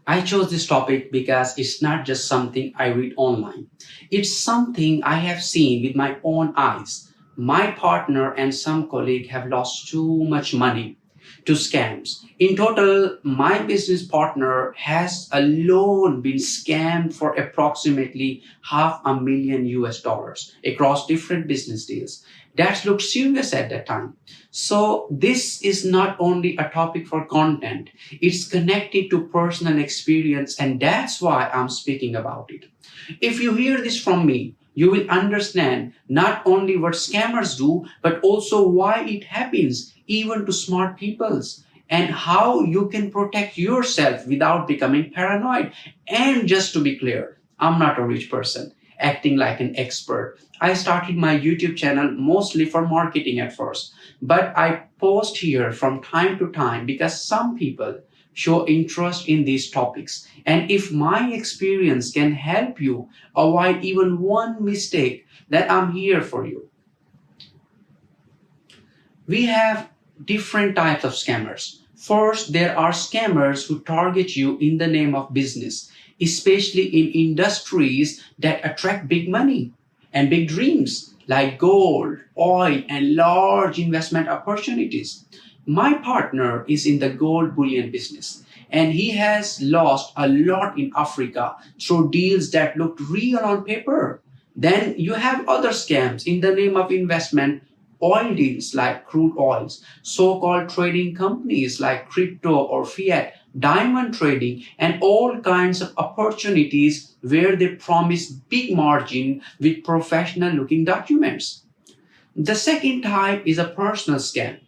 I chose this topic because it's not just something I read online. It's something I have seen with my own eyes. My partner and some colleague have lost too much money to scams. In total, my business partner has alone been scammed for approximately half a million US dollars across different business deals. That looked serious at that time. So this is not only a topic for content, it's connected to personal experience, and that's why I'm speaking about it. If you hear this from me, you will understand not only what scammers do, but also why it happens, even to smart peoples, and how you can protect yourself without becoming paranoid. And just to be clear, I'm not a rich person acting like an expert. I started my YouTube channel mostly for marketing at first, but I post here from time to time because some people show interest in these topics. And if my experience can help you avoid even one mistake, then I'm here for you. We have different types of scammers. First, there are scammers who target you in the name of business, especially in industries that attract big money and big dreams like gold, oil, and large investment opportunities. My partner is in the gold bullion business, and he has lost a lot in Africa through deals that looked real on paper. Then you have other scams in the name of investment, oil deals like crude oils, so-called trading companies like crypto or fiat, diamond trading, and all kinds of opportunities where they promise big margin with professional looking documents. The second type is a personal scam.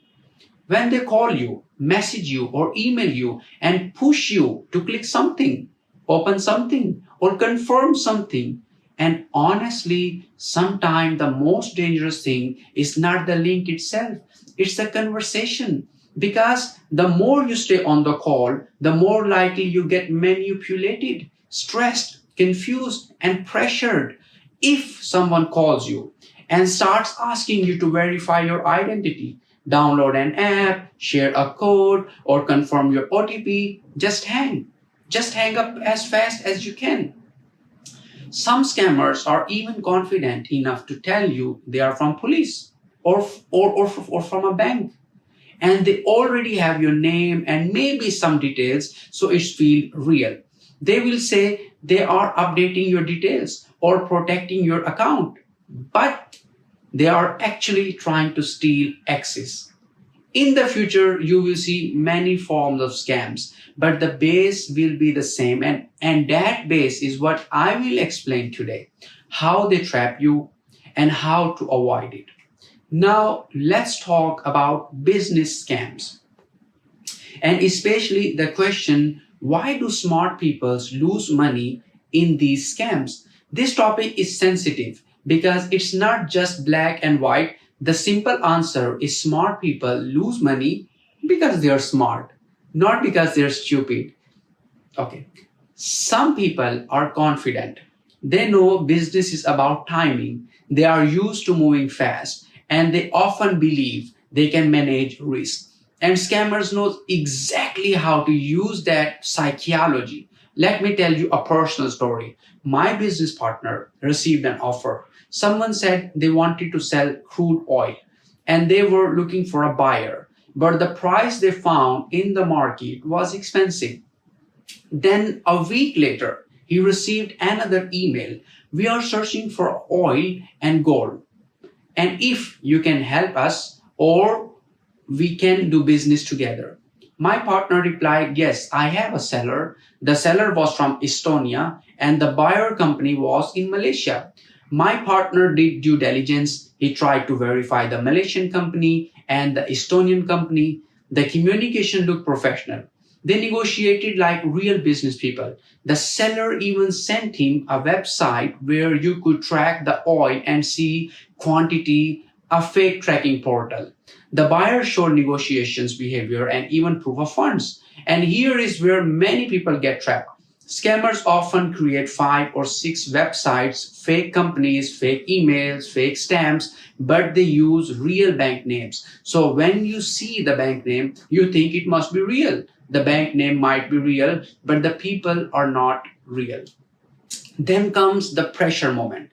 When they call you, message you, or email you and push you to click something, open something, or confirm something. And honestly, sometimes the most dangerous thing is not the link itself, it's the conversation. Because the more you stay on the call, the more likely you get manipulated, stressed, confused, and pressured. If someone calls you and starts asking you to verify your identity, download an app, share a code, or confirm your OTP, just hang. Just hang up as fast as you can. Some scammers are even confident enough to tell you they are from police or from a bank. And they already have your name and maybe some details, so it feels real. They will say they are updating your details or protecting your account, but they are actually trying to steal access. In the future, you will see many forms of scams, but the base will be the same, and that base is what I will explain today, how they trap you and how to avoid it. Now, let's talk about business scams, and especially the question, why do smart people lose money in these scams? This topic is sensitive because it's not just black and white. The simple answer is smart people lose money because they are smart, not because they're stupid. Okay. Some people are confident. They know business is about timing. They are used to moving fast and they often believe they can manage risk. And scammers know exactly how to use that psychology. Let me tell you a personal story. My business partner received an offer. Someone said they wanted to sell crude oil and they were looking for a buyer, but the price they found in the market was expensive. Then a week later, he received another email. We are searching for oil and gold. And if you can help us, or we can do business together. My partner replied, yes, I have a seller. The seller was from Estonia and the buyer company was in Malaysia. My partner did due diligence. He tried to verify the Malaysian company and the Estonian company. The communication looked professional. They negotiated like real business people. The seller even sent him a website where you could track the oil and see quantity, a fake tracking portal. The buyer showed negotiations behavior and even proof of funds. And here is where many people get trapped. Scammers often create 5 or 6 websites, fake companies, fake emails, fake stamps, but they use real bank names. So when you see the bank name, you think it must be real. The bank name might be real, but the people are not real. Then comes the pressure moment.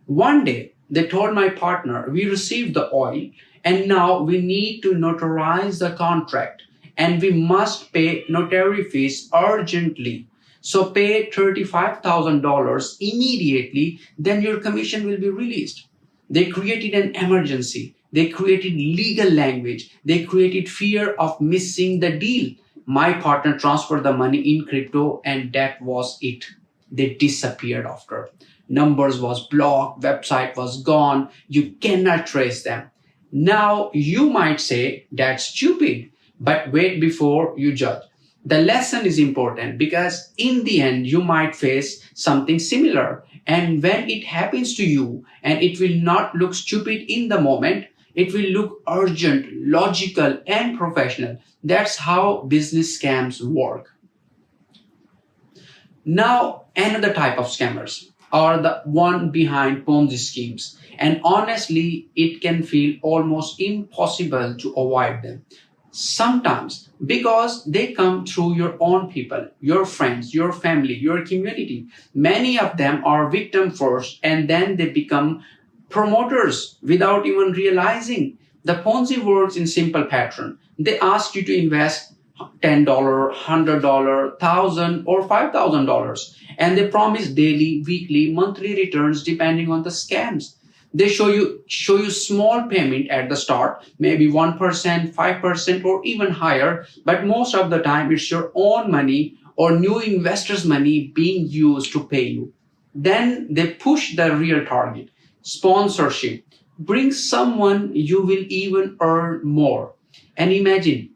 One day, they told my partner, we received the oil and now we need to notarize the contract and we must pay notary fees urgently. So pay $35,000 immediately, then your commission will be released. They created an emergency. They created legal language. They created fear of missing the deal. My partner transferred the money in crypto and that was it. They disappeared after. Numbers was blocked, website was gone. You cannot trace them. Now you might say that's stupid, but wait before you judge. The lesson is important because in the end you might face something similar. And when it happens to you, and it will not look stupid in the moment, it will look urgent, logical, and professional. That's how business scams work. Now, another type of scammers are the one behind Ponzi schemes. And honestly, it can feel almost impossible to avoid them. Sometimes because they come through your own people, your friends, your family, your community. Many of them are victim first and then they become promoters without even realizing. The Ponzi works in simple pattern. They ask you to invest $10, $100, $1,000 or $5,000 and they promise daily, weekly, monthly returns depending on the scams. They show you small payment at the start, maybe 1%, 5% or even higher, but most of the time it's your own money or new investors' money being used to pay you. Then they push the real target, sponsorship. Bring someone you will even earn more. And imagine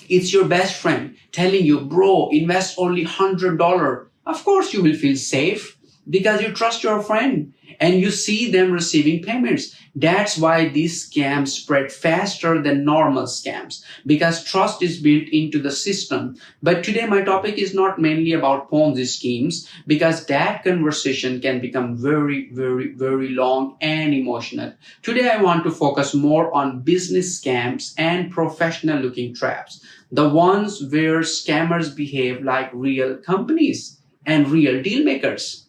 it's your best friend telling you, bro, invest only $100. Of course you will feel safe because you trust your friend and you see them receiving payments. That's why these scams spread faster than normal scams because trust is built into the system. But today my topic is not mainly about Ponzi schemes because that conversation can become very, very, very long and emotional. Today I want to focus more on business scams and professional looking traps, the ones where scammers behave like real companies and real deal makers.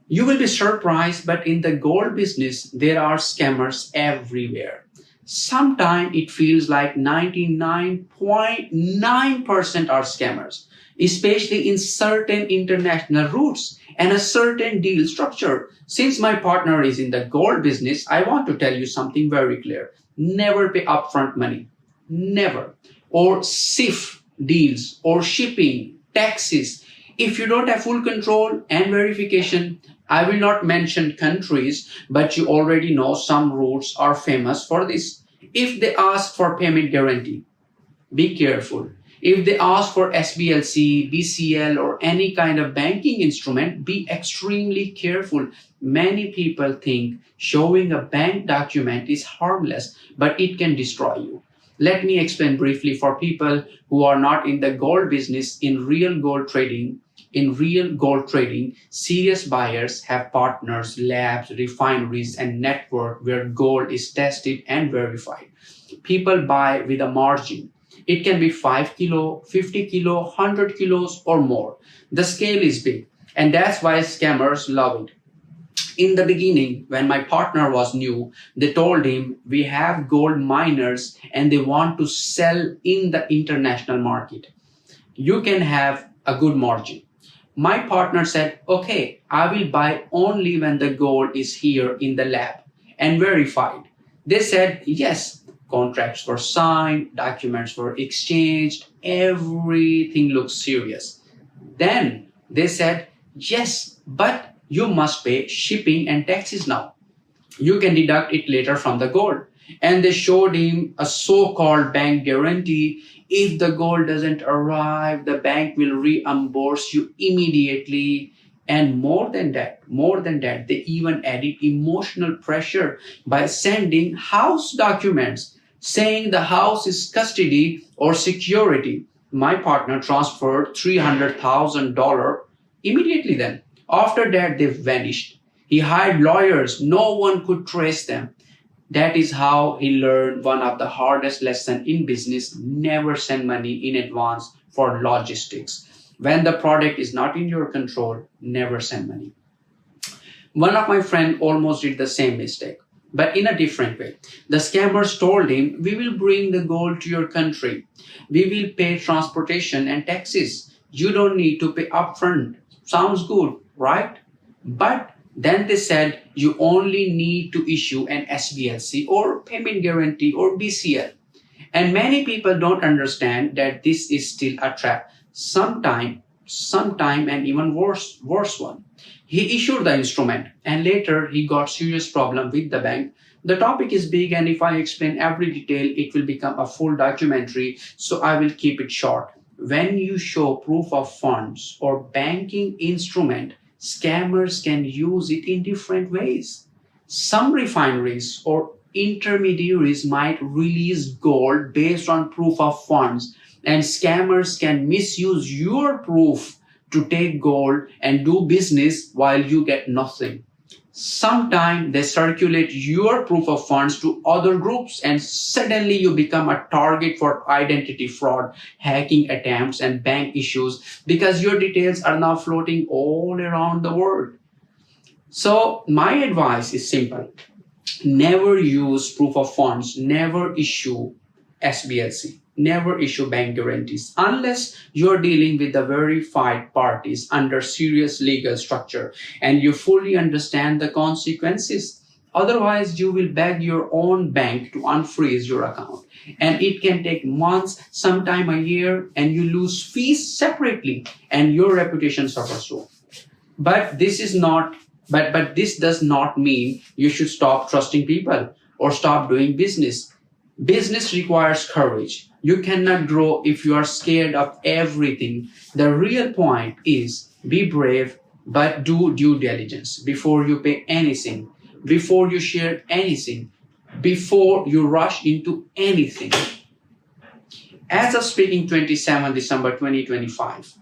You will be surprised, but in the gold business, there are scammers everywhere. Sometimes it feels like 99.9% are scammers, especially in certain international routes and a certain deal structure. Since my partner is in the gold business, I want to tell you something very clear. Never pay upfront money. Never. Or SIF deals or shipping, taxes. If you don't have full control and verification, I will not mention countries, but you already know some routes are famous for this. If they ask for payment guarantee, be careful. If they ask for SBLC, BCL, or any kind of banking instrument, be extremely careful. Many people think showing a bank document is harmless, but it can destroy you. Let me explain briefly for people who are not in the gold business. In real gold trading, serious buyers have partners, labs, refineries, and network where gold is tested and verified. People buy with a margin. It can be 5 kilo, 50 kilo, 100 kilos or more. The scale is big, and that's why scammers love it. In the beginning, when my partner was new, they told him, we have gold miners and they want to sell in the international market. You can have a good margin. My partner said, okay, I will buy only when the gold is here in the lab and verified. They said, yes, contracts were signed, documents were exchanged, everything looks serious. Then they said, yes, but you must pay shipping and taxes now. You can deduct it later from the gold. And they showed him a so-called bank guarantee. If the gold doesn't arrive, the bank will reimburse you immediately. And more than that, they even added emotional pressure by sending house documents saying the house is custody or security. My partner transferred $300,000 immediately then. After that, they vanished. He hired lawyers. No one could trace them. That is how he learned one of the hardest lessons in business: never send money in advance for logistics. When the product is not in your control, never send money. One of my friends almost did the same mistake, but in a different way. The scammers told him, "We will bring the gold to your country. We will pay transportation and taxes. You don't need to pay upfront." Sounds good, right? But then they said you only need to issue an SBLC or payment guarantee or BCL. And many people don't understand that this is still a trap. Sometime and even worse one. He issued the instrument and later he got serious problem with the bank. The topic is big and if I explain every detail, it will become a full documentary, so I will keep it short. When you show proof of funds or banking instrument, scammers can use it in different ways. Some refineries or intermediaries might release gold based on proof of funds, and scammers can misuse your proof to take gold and do business while you get nothing. Sometimes they circulate your proof of funds to other groups, and suddenly you become a target for identity fraud, hacking attempts, and bank issues because your details are now floating all around the world. So, my advice is simple: never use proof of funds, never issue SBLC, never issue bank guarantees unless you're dealing with the verified parties under serious legal structure and you fully understand the consequences. Otherwise, you will beg your own bank to unfreeze your account. And it can take months, sometime a year, and you lose fees separately and your reputation suffers too. But this is not but this does not mean you should stop trusting people or stop doing business. Business requires courage. You cannot grow if you are scared of everything. The real point is be brave, but do due diligence before you pay anything, before you share anything, before you rush into anything. As of speaking 27 December 2025,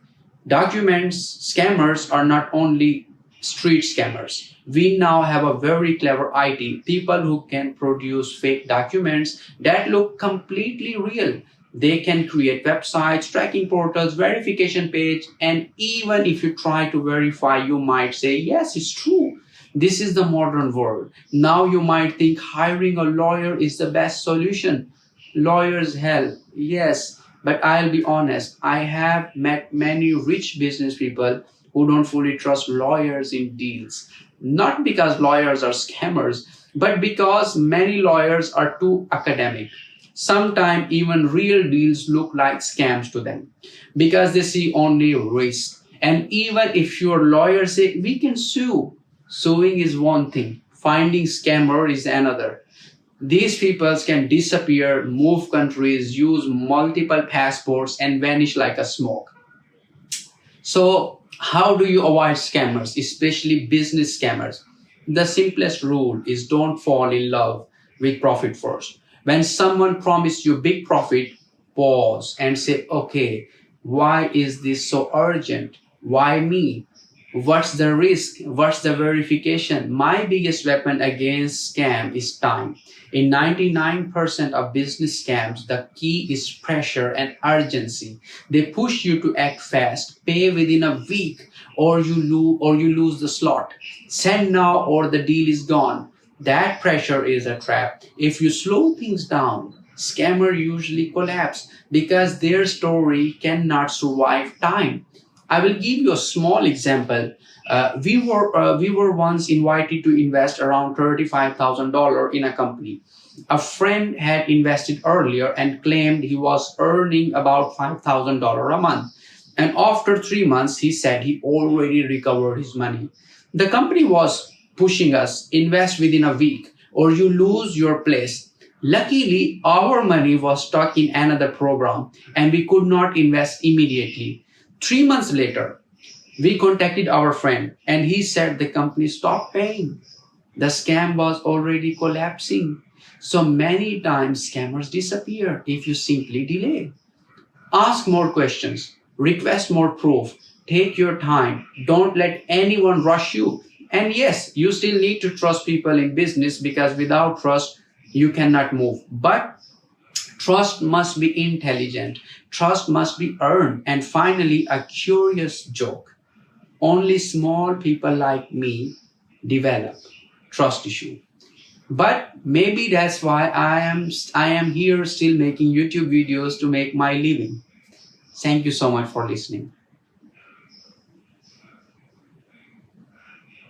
documents scammers are not only street scammers. We now have a very clever IT, people who can produce fake documents that look completely real. They can create websites, tracking portals, verification page, and even if you try to verify, you might say, yes, it's true. This is the modern world. Now you might think hiring a lawyer is the best solution. Lawyers help, yes, but I'll be honest, I have met many rich business people who don't fully trust lawyers in deals. Not because lawyers are scammers, but because many lawyers are too academic. Sometimes even real deals look like scams to them because they see only risk. And even if your lawyer say we can sue, suing is one thing, finding scammer is another. These people can disappear, move countries, use multiple passports, and vanish like a smoke. So, how do you avoid scammers, especially business scammers? The simplest rule is don't fall in love with profit first. When someone promises you big profit, pause and say, okay, why is this so urgent? Why me? What's the risk? What's the verification? My biggest weapon against scam is time. In 99% of business scams, the key is pressure and urgency. They push you to act fast, pay within a week, or you lose the slot. Send now or the deal is gone. That pressure is a trap. If you slow things down, scammer usually collapse because their story cannot survive time. I will give you a small example. We were once invited to invest around $35,000 in a company. A friend had invested earlier and claimed he was earning about $5,000 a month. And after 3 months, he said he already recovered his money. The company was pushing us, invest within a week or you lose your place. Luckily, our money was stuck in another program and we could not invest immediately. 3 months later, we contacted our friend and he said the company stopped paying. The scam was already collapsing. So many times scammers disappear if you simply delay. Ask more questions, request more proof, take your time, don't let anyone rush you. And yes, you still need to trust people in business because without trust, You cannot move. But trust must be intelligent. Trust must be earned. And finally, a curious joke. Only small people like me develop trust issue. But maybe that's why I am here still making YouTube videos to make my living. Thank you so much for listening.